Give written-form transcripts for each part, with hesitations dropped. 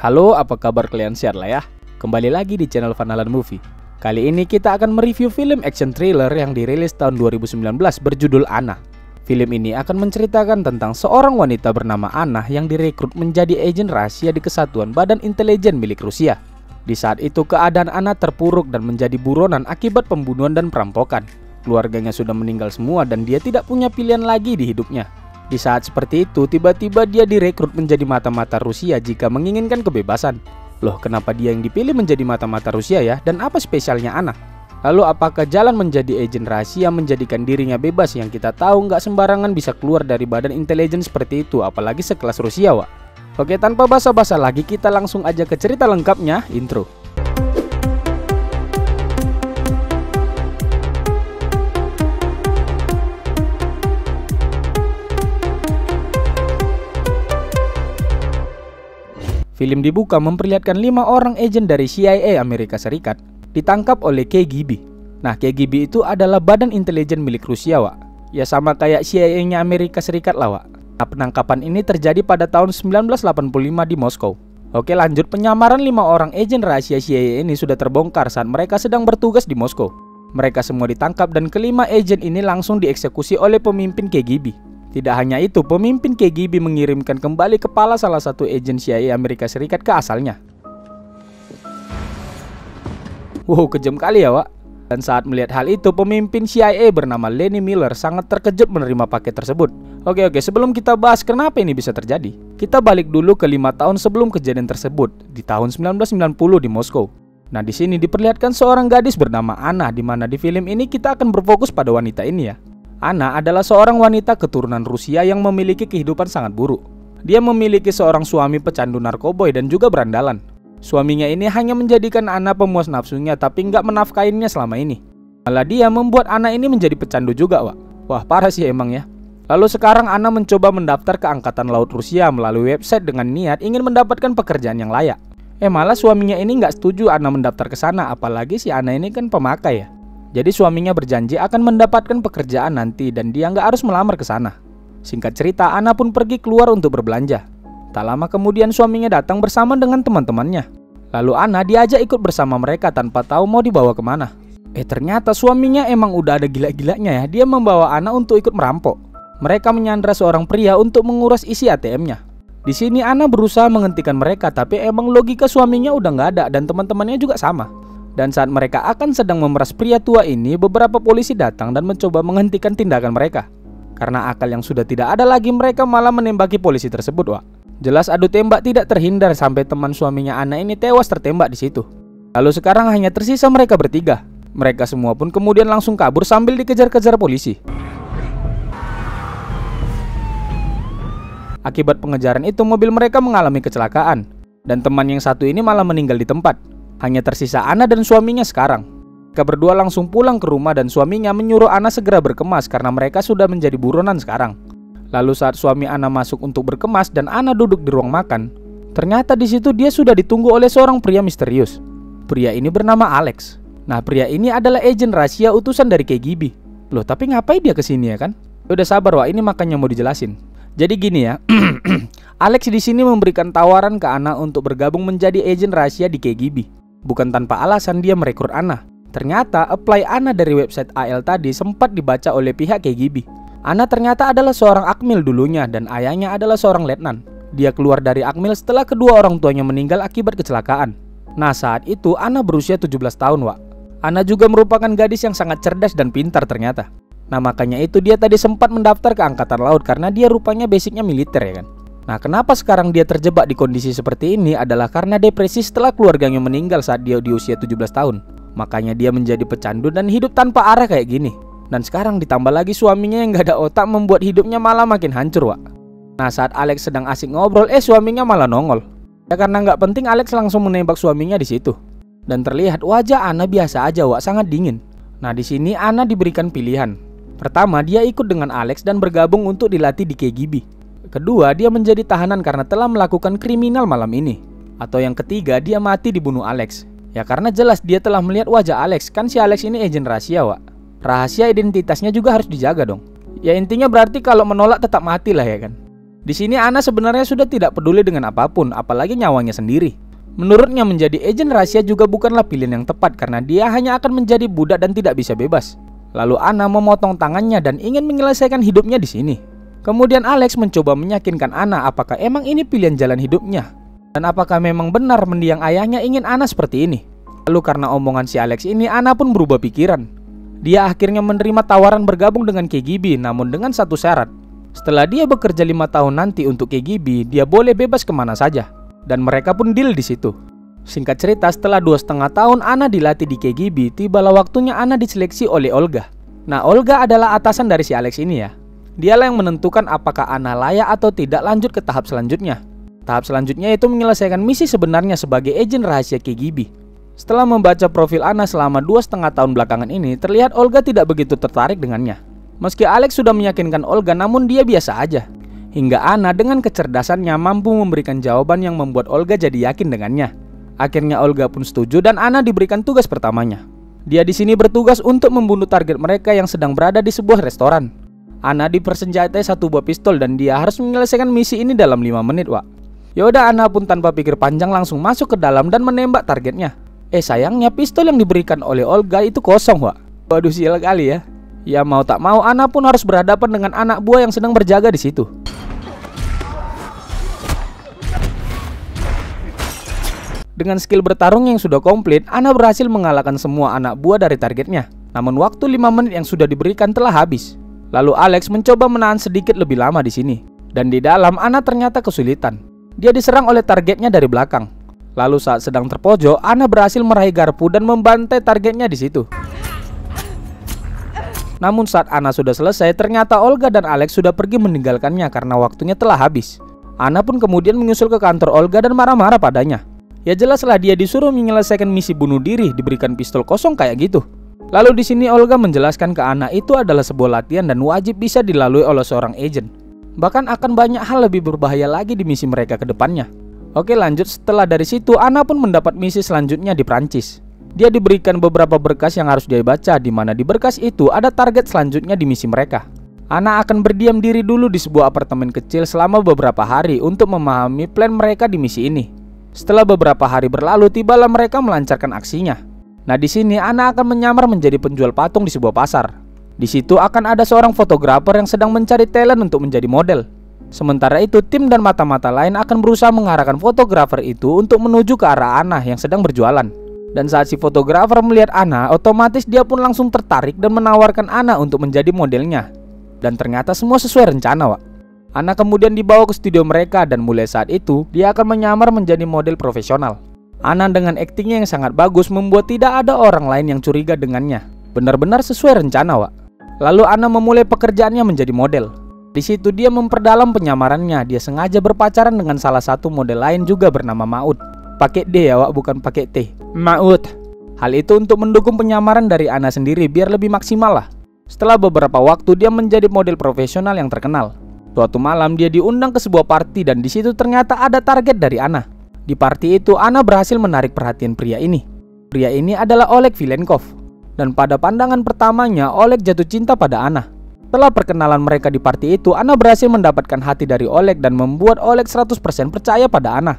Halo, apa kabar kalian, share lah ya. Kembali lagi di channel Fanalan Movie. Kali ini kita akan mereview film action thriller yang dirilis tahun 2019 berjudul Anna. Film ini akan menceritakan tentang seorang wanita bernama Anna yang direkrut menjadi agen rahasia di Kesatuan Badan Intelijen milik Rusia. Di saat itu keadaan Anna terpuruk dan menjadi buronan akibat pembunuhan dan perampokan. Keluarganya sudah meninggal semua dan dia tidak punya pilihan lagi di hidupnya. Di saat seperti itu, tiba-tiba dia direkrut menjadi mata-mata Rusia jika menginginkan kebebasan. Loh, kenapa dia yang dipilih menjadi mata-mata Rusia ya? Dan apa spesialnya Anna? Lalu apakah jalan menjadi agen rahasia menjadikan dirinya bebas yang kita tahu nggak sembarangan bisa keluar dari badan intelijen seperti itu, apalagi sekelas Rusia, Wak? Oke, tanpa basa-basa lagi kita langsung aja ke cerita lengkapnya, intro. Film dibuka memperlihatkan 5 orang agen dari CIA Amerika Serikat ditangkap oleh KGB. Nah, KGB itu adalah badan intelijen milik Rusia, Wak. Ya sama kayak CIA-nya Amerika Serikat lah, Wak. Nah, penangkapan ini terjadi pada tahun 1985 di Moskow. Oke, lanjut, penyamaran 5 orang agen rahasia CIA ini sudah terbongkar saat mereka sedang bertugas di Moskow. Mereka semua ditangkap dan kelima agen ini langsung dieksekusi oleh pemimpin KGB. Tidak hanya itu, pemimpin KGB mengirimkan kembali kepala salah satu agen CIA Amerika Serikat ke asalnya. Wow, kejam kali ya, Wak. Dan saat melihat hal itu, pemimpin CIA bernama Lenny Miller sangat terkejut menerima paket tersebut. Oke, sebelum kita bahas kenapa ini bisa terjadi, kita balik dulu ke 5 tahun sebelum kejadian tersebut, di tahun 1990 di Moskow. Nah, di sini diperlihatkan seorang gadis bernama Anna, di mana di film ini kita akan berfokus pada wanita ini ya. Anna adalah seorang wanita keturunan Rusia yang memiliki kehidupan sangat buruk. Dia memiliki seorang suami pecandu narkoboy dan juga berandalan. Suaminya ini hanya menjadikan Anna pemuas nafsunya tapi nggak menafkahinya selama ini. Malah dia membuat Anna ini menjadi pecandu juga, Wak. Wah, parah sih emang ya. Lalu sekarang Anna mencoba mendaftar ke Angkatan Laut Rusia melalui website dengan niat ingin mendapatkan pekerjaan yang layak. Malah suaminya ini nggak setuju Anna mendaftar ke sana, apalagi si Anna ini kan pemakai ya. Jadi suaminya berjanji akan mendapatkan pekerjaan nanti dan dia nggak harus melamar ke sana. Singkat cerita, Anna pun pergi keluar untuk berbelanja. Tak lama kemudian suaminya datang bersama dengan teman-temannya. Lalu Anna diajak ikut bersama mereka tanpa tahu mau dibawa kemana. Ternyata suaminya emang udah ada gila-gilanya ya. Dia membawa Anna untuk ikut merampok. Mereka menyandra seorang pria untuk menguras isi ATM-nya. Di sini Anna berusaha menghentikan mereka, tapi emang logika suaminya udah nggak ada dan teman-temannya juga sama. Dan saat mereka akan sedang memeras pria tua ini, beberapa polisi datang dan mencoba menghentikan tindakan mereka. Karena akal yang sudah tidak ada lagi, mereka malah menembaki polisi tersebut, Wak. Jelas adu tembak tidak terhindar sampai teman suaminya Anna ini tewas tertembak di situ. Lalu sekarang hanya tersisa mereka bertiga. Mereka semua pun kemudian langsung kabur sambil dikejar-kejar polisi. Akibat pengejaran itu, mobil mereka mengalami kecelakaan. Dan teman yang satu ini malah meninggal di tempat. Hanya tersisa Anna dan suaminya sekarang. Mereka berdua langsung pulang ke rumah dan suaminya menyuruh Anna segera berkemas karena mereka sudah menjadi buronan sekarang. Lalu saat suami Anna masuk untuk berkemas dan Anna duduk di ruang makan, ternyata di situ dia sudah ditunggu oleh seorang pria misterius. Pria ini bernama Alex. Nah, pria ini adalah agen rahasia utusan dari KGB. Loh, tapi ngapain dia kesini ya kan? Udah sabar, Wak, ini makanya mau dijelasin. Jadi gini ya, Alex di sini memberikan tawaran ke Anna untuk bergabung menjadi agen rahasia di KGB. Bukan tanpa alasan dia merekrut Anna. Ternyata apply Anna dari website AL tadi sempat dibaca oleh pihak KGB. Anna ternyata adalah seorang akmil dulunya dan ayahnya adalah seorang letnan. Dia keluar dari akmil setelah kedua orang tuanya meninggal akibat kecelakaan. Nah, saat itu Anna berusia 17 tahun, Wak. Anna juga merupakan gadis yang sangat cerdas dan pintar ternyata. Nah, makanya itu dia tadi sempat mendaftar ke Angkatan Laut karena dia rupanya basicnya militer ya kan. Nah, kenapa sekarang dia terjebak di kondisi seperti ini adalah karena depresi setelah keluarganya meninggal saat dia di usia 17 tahun. Makanya dia menjadi pecandu dan hidup tanpa arah kayak gini. Dan sekarang ditambah lagi suaminya yang gak ada otak membuat hidupnya malah makin hancur, Wak. Nah, saat Alex sedang asik ngobrol, suaminya malah nongol. Ya karena nggak penting, Alex langsung menembak suaminya di situ. Dan terlihat wajah Anna biasa aja, Wak, sangat dingin. Nah, di sini Anna diberikan pilihan. Pertama, dia ikut dengan Alex dan bergabung untuk dilatih di KGB. Kedua, dia menjadi tahanan karena telah melakukan kriminal malam ini. Atau yang ketiga, dia mati dibunuh Alex. Ya karena jelas dia telah melihat wajah Alex. Kan si Alex ini agen rahasia, Wak. Rahasia identitasnya juga harus dijaga dong. Ya intinya berarti kalau menolak tetap mati lah ya kan. Di sini Ana sebenarnya sudah tidak peduli dengan apapun, apalagi nyawanya sendiri. Menurutnya menjadi agen rahasia juga bukanlah pilihan yang tepat karena dia hanya akan menjadi budak dan tidak bisa bebas. Lalu Ana memotong tangannya dan ingin menyelesaikan hidupnya di sini. Kemudian Alex mencoba meyakinkan Ana apakah emang ini pilihan jalan hidupnya dan apakah memang benar mendiang ayahnya ingin Ana seperti ini. Lalu karena omongan si Alex ini, Ana pun berubah pikiran. Dia akhirnya menerima tawaran bergabung dengan KGB, namun dengan satu syarat. Setelah dia bekerja 5 tahun nanti untuk KGB, dia boleh bebas kemana saja. Dan mereka pun deal di situ. Singkat cerita, setelah 2,5 tahun Ana dilatih di KGB, tibalah waktunya Ana diseleksi oleh Olga. Nah, Olga adalah atasan dari si Alex ini ya. Dialah yang menentukan apakah Ana layak atau tidak lanjut ke tahap selanjutnya. Tahap selanjutnya itu menyelesaikan misi sebenarnya sebagai agen rahasia KGB. Setelah membaca profil Ana selama 2,5 tahun belakangan ini, terlihat Olga tidak begitu tertarik dengannya. Meski Alex sudah meyakinkan Olga, namun dia biasa aja. Hingga Ana dengan kecerdasannya mampu memberikan jawaban yang membuat Olga jadi yakin dengannya. Akhirnya Olga pun setuju dan Ana diberikan tugas pertamanya. Dia di sini bertugas untuk membunuh target mereka yang sedang berada di sebuah restoran. Ana dipersenjatai satu buah pistol dan dia harus menyelesaikan misi ini dalam 5 menit, Wak. Yaudah, Ana pun tanpa pikir panjang langsung masuk ke dalam dan menembak targetnya. Sayangnya pistol yang diberikan oleh Olga itu kosong, Wak. Waduh, sial kali ya. Ya mau tak mau Ana pun harus berhadapan dengan anak buah yang sedang berjaga di situ. Dengan skill bertarung yang sudah komplit, Ana berhasil mengalahkan semua anak buah dari targetnya. Namun waktu 5 menit yang sudah diberikan telah habis. Lalu Alex mencoba menahan sedikit lebih lama di sini. Dan di dalam Ana ternyata kesulitan. Dia diserang oleh targetnya dari belakang. Lalu saat sedang terpojok, Ana berhasil meraih garpu dan membantai targetnya di situ. Namun saat Ana sudah selesai, ternyata Olga dan Alex sudah pergi meninggalkannya karena waktunya telah habis. Ana pun kemudian menyusul ke kantor Olga dan marah-marah padanya. Ya jelaslah dia disuruh menyelesaikan misi bunuh diri, diberikan pistol kosong kayak gitu. Lalu di sini Olga menjelaskan ke Ana itu adalah sebuah latihan dan wajib bisa dilalui oleh seorang agen. Bahkan akan banyak hal lebih berbahaya lagi di misi mereka ke depannya. Oke, lanjut. Setelah dari situ Ana pun mendapat misi selanjutnya di Prancis. Dia diberikan beberapa berkas yang harus dia baca, di mana di berkas itu ada target selanjutnya di misi mereka. Ana akan berdiam diri dulu di sebuah apartemen kecil selama beberapa hari untuk memahami plan mereka di misi ini. Setelah beberapa hari berlalu, tibalah mereka melancarkan aksinya. Nah, di sini Ana akan menyamar menjadi penjual patung di sebuah pasar. Di situ akan ada seorang fotografer yang sedang mencari talent untuk menjadi model. Sementara itu, tim dan mata-mata lain akan berusaha mengarahkan fotografer itu untuk menuju ke arah Ana yang sedang berjualan. Dan saat si fotografer melihat Ana, otomatis dia pun langsung tertarik dan menawarkan Ana untuk menjadi modelnya. Dan ternyata semua sesuai rencana, Wak. Ana kemudian dibawa ke studio mereka dan mulai saat itu, dia akan menyamar menjadi model profesional. Ana dengan aktingnya yang sangat bagus membuat tidak ada orang lain yang curiga dengannya. Benar-benar sesuai rencana, Wak. Lalu Ana memulai pekerjaannya menjadi model. Di situ dia memperdalam penyamarannya. Dia sengaja berpacaran dengan salah satu model lain juga bernama Maud. Pakai D ya, Wak, bukan pakai T. Maud. Hal itu untuk mendukung penyamaran dari Ana sendiri biar lebih maksimal lah. Setelah beberapa waktu dia menjadi model profesional yang terkenal. Suatu malam dia diundang ke sebuah party dan di situ ternyata ada target dari Ana. Di party itu Ana berhasil menarik perhatian pria ini. Pria ini adalah Oleg Vilenkov. Dan pada pandangan pertamanya Oleg jatuh cinta pada Ana. Setelah perkenalan mereka di party itu, Ana berhasil mendapatkan hati dari Oleg dan membuat Oleg 100% percaya pada Ana.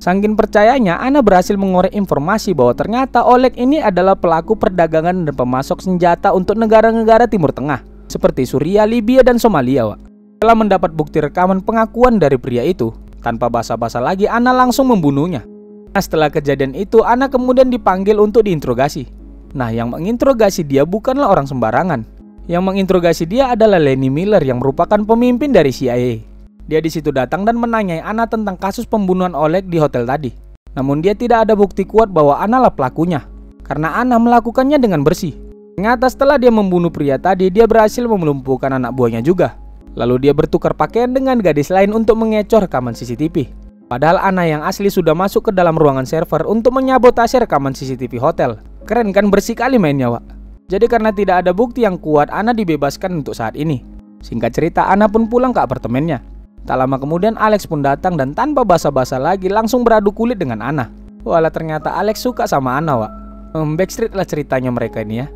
Saking percayanya, Ana berhasil mengorek informasi bahwa ternyata Oleg ini adalah pelaku perdagangan dan pemasok senjata untuk negara-negara Timur Tengah seperti Suriah, Libya, dan Somalia, Wak. Setelah mendapat bukti rekaman pengakuan dari pria itu, tanpa basa-basa lagi Ana langsung membunuhnya. Nah, setelah kejadian itu, Ana kemudian dipanggil untuk diinterogasi. Nah, yang menginterogasi dia bukanlah orang sembarangan. Yang menginterogasi dia adalah Lenny Miller yang merupakan pemimpin dari CIA. Dia di situ datang dan menanyai Ana tentang kasus pembunuhan Oleg di hotel tadi. Namun dia tidak ada bukti kuat bahwa Ana lah pelakunya, karena Ana melakukannya dengan bersih. Ternyata setelah dia membunuh pria tadi, dia berhasil melumpuhkan anak buahnya juga. Lalu dia bertukar pakaian dengan gadis lain untuk mengecoh rekaman CCTV. Padahal Ana yang asli sudah masuk ke dalam ruangan server untuk menyabotase rekaman CCTV hotel. Keren kan, bersih kali mainnya, Wak. Jadi karena tidak ada bukti yang kuat, Ana dibebaskan untuk saat ini. Singkat cerita, Ana pun pulang ke apartemennya. Tak lama kemudian Alex pun datang dan tanpa basa-basa lagi langsung beradu kulit dengan Ana. Walah, ternyata Alex suka sama Ana, Wak. Backstreet lah ceritanya mereka ini ya.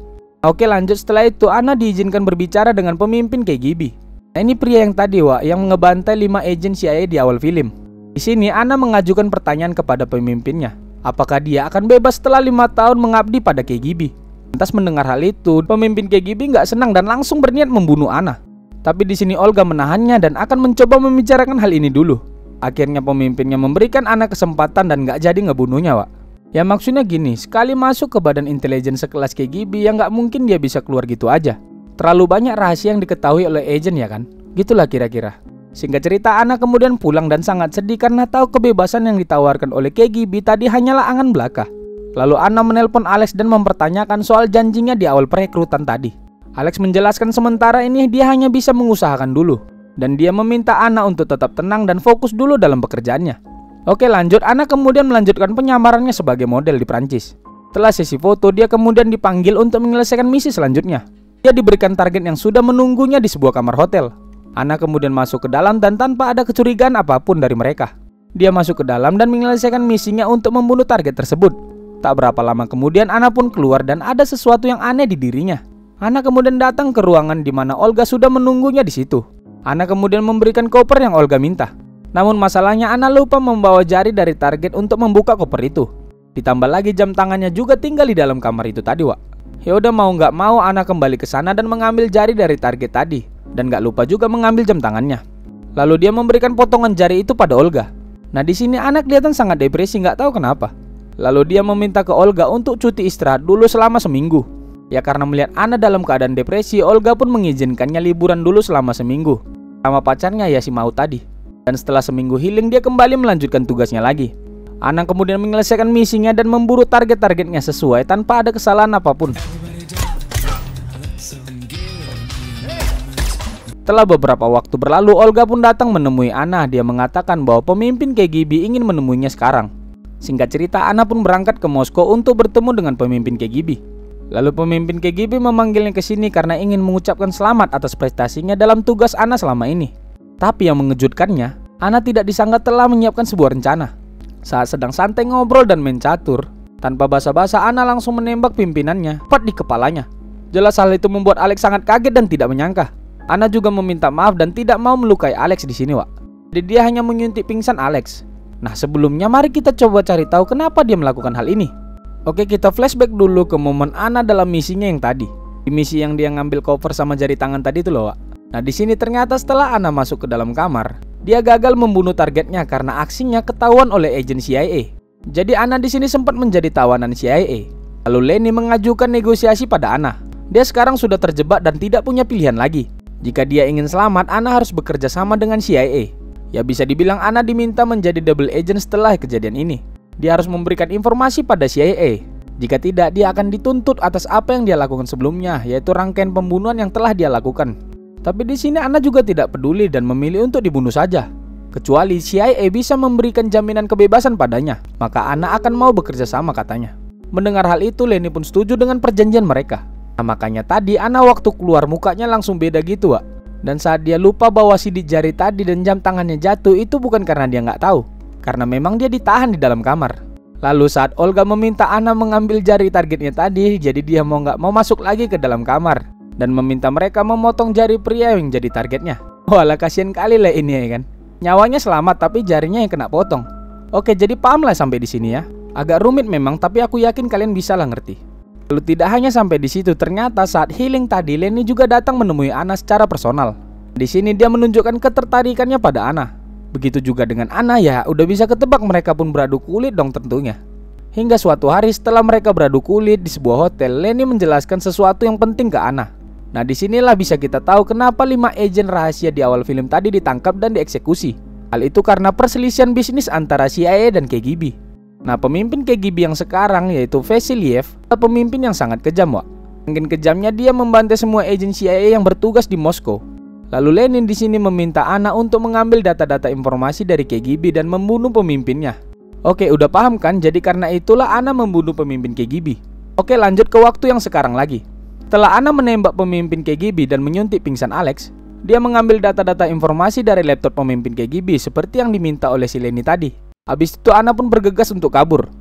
Oke, lanjut. Setelah itu Ana diizinkan berbicara dengan pemimpin KGB. Nah, ini pria yang tadi, Wak, yang ngebantai 5 agen CIA di awal film. Di sini Anna mengajukan pertanyaan kepada pemimpinnya, apakah dia akan bebas setelah 5 tahun mengabdi pada KGB. Lantas mendengar hal itu, pemimpin KGB nggak senang dan langsung berniat membunuh Anna. Tapi di sini Olga menahannya dan akan mencoba membicarakan hal ini dulu. Akhirnya pemimpinnya memberikan Anna kesempatan dan nggak jadi ngebunuhnya, Wak. Ya maksudnya gini, sekali masuk ke badan intelijen sekelas KGB yang nggak mungkin dia bisa keluar gitu aja. Terlalu banyak rahasia yang diketahui oleh agen ya kan? Gitulah kira-kira. Singkat cerita, Anna kemudian pulang dan sangat sedih karena tahu kebebasan yang ditawarkan oleh KGB tadi hanyalah angan belaka. Lalu Anna menelpon Alex dan mempertanyakan soal janjinya di awal perekrutan tadi. Alex menjelaskan sementara ini dia hanya bisa mengusahakan dulu. Dan dia meminta Anna untuk tetap tenang dan fokus dulu dalam pekerjaannya. Oke lanjut, Anna kemudian melanjutkan penyamarannya sebagai model di Prancis. Setelah sesi foto, dia kemudian dipanggil untuk menyelesaikan misi selanjutnya. Dia diberikan target yang sudah menunggunya di sebuah kamar hotel. Anna kemudian masuk ke dalam dan tanpa ada kecurigaan apapun dari mereka. Dia masuk ke dalam dan menyelesaikan misinya untuk membunuh target tersebut. Tak berapa lama kemudian Anna pun keluar dan ada sesuatu yang aneh di dirinya. Anna kemudian datang ke ruangan di mana Olga sudah menunggunya di situ. Anna kemudian memberikan koper yang Olga minta. Namun masalahnya Anna lupa membawa jari dari target untuk membuka koper itu. Ditambah lagi jam tangannya juga tinggal di dalam kamar itu tadi, Wak. Ya udah mau nggak mau Anna kembali ke sana dan mengambil jari dari target tadi. Dan nggak lupa juga mengambil jam tangannya. Lalu dia memberikan potongan jari itu pada Olga. Nah di sini Anna kelihatan sangat depresi, nggak tahu kenapa. Lalu dia meminta ke Olga untuk cuti istirahat dulu selama seminggu. Ya karena melihat Anna dalam keadaan depresi, Olga pun mengizinkannya liburan dulu selama seminggu sama pacarnya ya si Maut tadi. Dan setelah seminggu healing, dia kembali melanjutkan tugasnya lagi. Anna kemudian menyelesaikan misinya dan memburu target-targetnya sesuai tanpa ada kesalahan apapun. Setelah beberapa waktu berlalu, Olga pun datang menemui Anna. Dia mengatakan bahwa pemimpin KGB ingin menemuinya sekarang. Singkat cerita, Anna pun berangkat ke Moskow untuk bertemu dengan pemimpin KGB. Lalu pemimpin KGB memanggilnya ke sini karena ingin mengucapkan selamat atas prestasinya dalam tugas Anna selama ini. Tapi yang mengejutkannya, Anna tidak disangka telah menyiapkan sebuah rencana. Saat sedang santai ngobrol dan main catur, tanpa basa-basa Anna langsung menembak pimpinannya tepat di kepalanya. Jelas hal itu membuat Alex sangat kaget dan tidak menyangka. Anna juga meminta maaf dan tidak mau melukai Alex di sini, Wak. Jadi dia hanya menyuntik pingsan Alex. Nah sebelumnya mari kita coba cari tahu kenapa dia melakukan hal ini. Oke, kita flashback dulu ke momen Anna dalam misinya yang tadi. Di misi yang dia ngambil cover sama jari tangan tadi itu loh, Wak. Nah di sini ternyata setelah Anna masuk ke dalam kamar, dia gagal membunuh targetnya karena aksinya ketahuan oleh agen CIA. Jadi Anna di sini sempat menjadi tawanan CIA. Lalu Lenny mengajukan negosiasi pada Anna. Dia sekarang sudah terjebak dan tidak punya pilihan lagi. Jika dia ingin selamat, Anna harus bekerja sama dengan CIA. Ya bisa dibilang Anna diminta menjadi double agent setelah kejadian ini. Dia harus memberikan informasi pada CIA. Jika tidak, dia akan dituntut atas apa yang dia lakukan sebelumnya, yaitu rangkaian pembunuhan yang telah dia lakukan. Tapi di sini Anna juga tidak peduli dan memilih untuk dibunuh saja. Kecuali CIA bisa memberikan jaminan kebebasan padanya, maka Anna akan mau bekerja sama katanya. Mendengar hal itu, Lenny pun setuju dengan perjanjian mereka. Nah, makanya tadi Anna waktu keluar mukanya langsung beda gitu, Wak. Dan saat dia lupa bahwa sidik jari tadi dan jam tangannya jatuh, itu bukan karena dia nggak tahu, karena memang dia ditahan di dalam kamar. Lalu saat Olga meminta Anna mengambil jari targetnya tadi, jadi dia mau nggak mau masuk lagi ke dalam kamar dan meminta mereka memotong jari pria yang jadi targetnya. Walah kasihan kali lah ini ya kan. Nyawanya selamat tapi jarinya yang kena potong. Oke, jadi paham lah sampai di sini ya. Agak rumit memang, tapi aku yakin kalian bisa lah ngerti. Lalu tidak hanya sampai di situ, ternyata saat healing tadi Lenny juga datang menemui Anna secara personal. Di sini dia menunjukkan ketertarikannya pada Anna. Begitu juga dengan Anna ya, udah bisa ketebak mereka pun beradu kulit dong tentunya. Hingga suatu hari setelah mereka beradu kulit di sebuah hotel, Lenny menjelaskan sesuatu yang penting ke Anna. Nah disinilah bisa kita tahu kenapa 5 agen rahasia di awal film tadi ditangkap dan dieksekusi. Hal itu karena perselisihan bisnis antara CIA dan KGB. Nah pemimpin KGB yang sekarang yaitu Vasiliev adalah pemimpin yang sangat kejam, Wak. Mungkin kejamnya dia membantai semua agen CIA yang bertugas di Moskow. Lalu Lenin di sini meminta Anna untuk mengambil data-data informasi dari KGB dan membunuh pemimpinnya. Oke, udah paham kan? Jadi karena itulah Anna membunuh pemimpin KGB. Oke, lanjut ke waktu yang sekarang lagi. Setelah Anna menembak pemimpin KGB dan menyuntik pingsan Alex, dia mengambil data-data informasi dari laptop pemimpin KGB seperti yang diminta oleh si Lenny tadi. Habis itu Anna pun bergegas untuk kabur.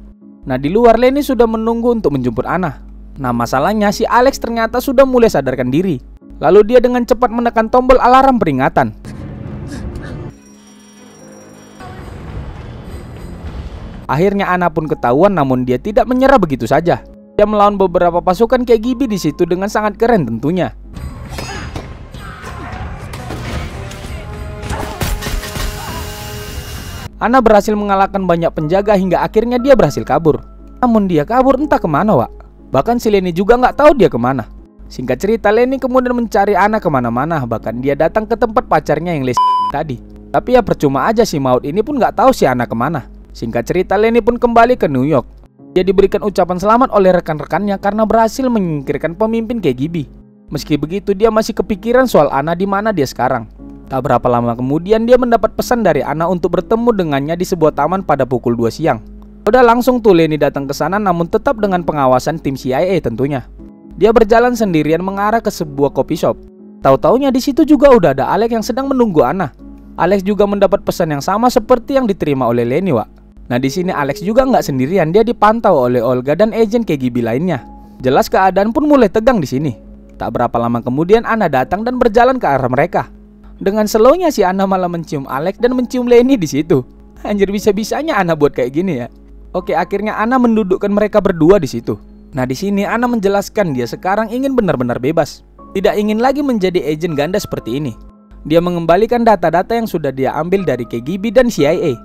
Nah di luar Lenny sudah menunggu untuk menjemput Anna. Nah masalahnya si Alex ternyata sudah mulai sadarkan diri. Lalu dia dengan cepat menekan tombol alarm peringatan. Akhirnya Ana pun ketahuan, namun dia tidak menyerah begitu saja. Dia melawan beberapa pasukan KGB di situ dengan sangat keren tentunya. Ana berhasil mengalahkan banyak penjaga hingga akhirnya dia berhasil kabur. Namun dia kabur entah kemana, Wak. Bahkan si Lenny juga nggak tahu dia kemana. Singkat cerita, Lenny kemudian mencari Ana kemana-mana. Bahkan dia datang ke tempat pacarnya yang tadi. Tapi ya percuma aja, si Maud ini pun nggak tahu si Ana kemana. Singkat cerita, Lenny pun kembali ke New York. Dia diberikan ucapan selamat oleh rekan-rekannya karena berhasil menyingkirkan pemimpin KGB. Meski begitu, dia masih kepikiran soal Ana di mana dia sekarang. Tak berapa lama kemudian, dia mendapat pesan dari Ana untuk bertemu dengannya di sebuah taman pada pukul 2 siang. Udah langsung tuh Lenny datang ke sana, namun tetap dengan pengawasan tim CIA tentunya. Dia berjalan sendirian mengarah ke sebuah coffee shop. Tahu-taunya di situ juga udah ada Alex yang sedang menunggu Ana. Alex juga mendapat pesan yang sama seperti yang diterima oleh Lenny, Wak. Nah di sini Alex juga nggak sendirian, dia dipantau oleh Olga dan agen KGB lainnya. Jelas keadaan pun mulai tegang di sini. Tak berapa lama kemudian Ana datang dan berjalan ke arah mereka. Dengan slownya si Ana malah mencium Alex dan mencium Lenny di situ. Anjir, bisa-bisanya Ana buat kayak gini ya. Oke, akhirnya Ana mendudukkan mereka berdua di situ. Nah di sini Ana menjelaskan dia sekarang ingin benar-benar bebas. Tidak ingin lagi menjadi agen ganda seperti ini. Dia mengembalikan data-data yang sudah dia ambil dari KGB dan CIA.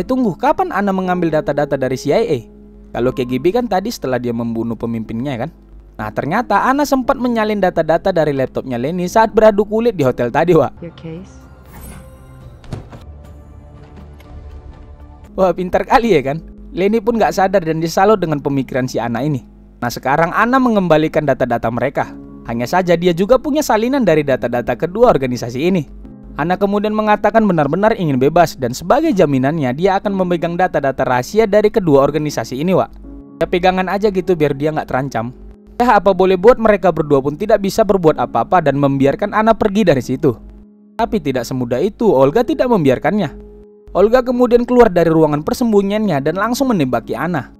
Tunggu, kapan Ana mengambil data-data dari CIA? Kalau KGB kan tadi setelah dia membunuh pemimpinnya kan? Nah ternyata Ana sempat menyalin data-data dari laptopnya Lenny saat beradu kulit di hotel tadi, Wak. Wah, pintar kali ya kan? Lenny pun gak sadar dan disalut dengan pemikiran si Ana ini. Nah sekarang Ana mengembalikan data-data mereka. Hanya saja dia juga punya salinan dari data-data kedua organisasi ini. Ana kemudian mengatakan benar-benar ingin bebas dan sebagai jaminannya dia akan memegang data-data rahasia dari kedua organisasi ini, Wak. Ya pegangan aja gitu biar dia nggak terancam. Ya apa boleh buat mereka berdua pun tidak bisa berbuat apa-apa dan membiarkan Ana pergi dari situ. Tapi tidak semudah itu, Olga tidak membiarkannya. Olga kemudian keluar dari ruangan persembunyiannya dan langsung menembaki Ana.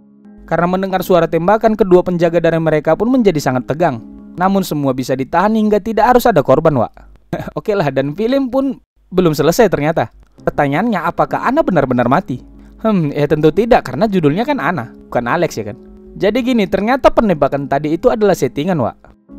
Karena mendengar suara tembakan, kedua penjaga dari mereka pun menjadi sangat tegang. Namun semua bisa ditahan hingga tidak harus ada korban, Wak. Oke lah, dan film pun belum selesai ternyata. Pertanyaannya, apakah Ana benar-benar mati? Ya tentu tidak, karena judulnya kan Ana, bukan Alex ya kan. Jadi gini, ternyata penembakan tadi itu adalah settingan, Wak.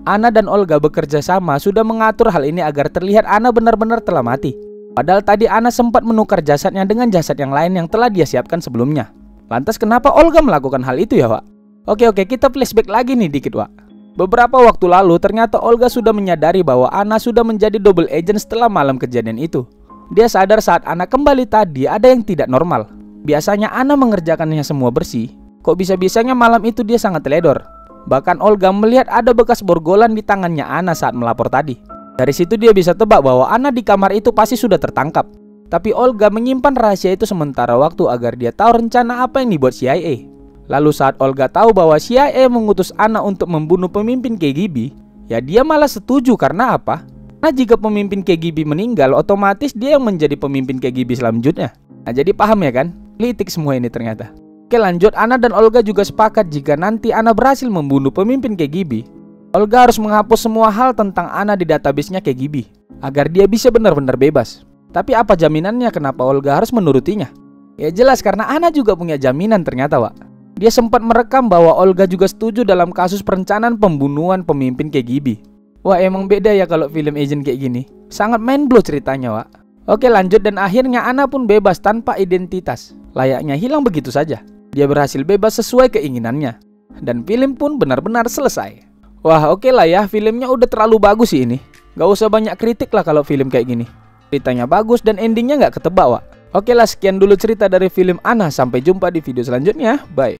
Ana dan Olga bekerja sama sudah mengatur hal ini agar terlihat Ana benar-benar telah mati. Padahal tadi Ana sempat menukar jasadnya dengan jasad yang lain yang telah dia siapkan sebelumnya. Lantas kenapa Olga melakukan hal itu ya, Wak? Oke, kita flashback lagi nih dikit, Wak. Beberapa waktu lalu ternyata Olga sudah menyadari bahwa Ana sudah menjadi double agent setelah malam kejadian itu. Dia sadar saat Ana kembali tadi ada yang tidak normal. Biasanya Ana mengerjakannya semua bersih. Kok bisa-bisanya malam itu dia sangat teledor. Bahkan Olga melihat ada bekas borgolan di tangannya Ana saat melapor tadi. Dari situ dia bisa tebak bahwa Ana di kamar itu pasti sudah tertangkap. Tapi Olga menyimpan rahasia itu sementara waktu agar dia tahu rencana apa yang dibuat CIA. Lalu saat Olga tahu bahwa CIA mengutus Ana untuk membunuh pemimpin KGB, ya dia malah setuju. Karena apa? Nah jika pemimpin KGB meninggal, otomatis dia yang menjadi pemimpin KGB selanjutnya. Nah jadi paham ya kan? Litik semua ini ternyata. Oke lanjut, Ana dan Olga juga sepakat jika nanti Ana berhasil membunuh pemimpin KGB, Olga harus menghapus semua hal tentang Ana di database-nya KGB agar dia bisa benar-benar bebas. Tapi apa jaminannya kenapa Olga harus menurutinya? Ya jelas karena Ana juga punya jaminan ternyata, Wak. Dia sempat merekam bahwa Olga juga setuju dalam kasus perencanaan pembunuhan pemimpin KGB. Wah emang beda ya kalau film agent kayak gini. Sangat mind blow ceritanya, Wak. Oke lanjut, dan akhirnya Ana pun bebas tanpa identitas. Layaknya hilang begitu saja. Dia berhasil bebas sesuai keinginannya. Dan film pun benar-benar selesai. Wah oke lah ya, filmnya udah terlalu bagus sih ini. Gak usah banyak kritik lah kalau film kayak gini. Ceritanya bagus dan endingnya gak ketebak, Wak. Oke lah, sekian dulu cerita dari film Ana. Sampai jumpa di video selanjutnya. Bye.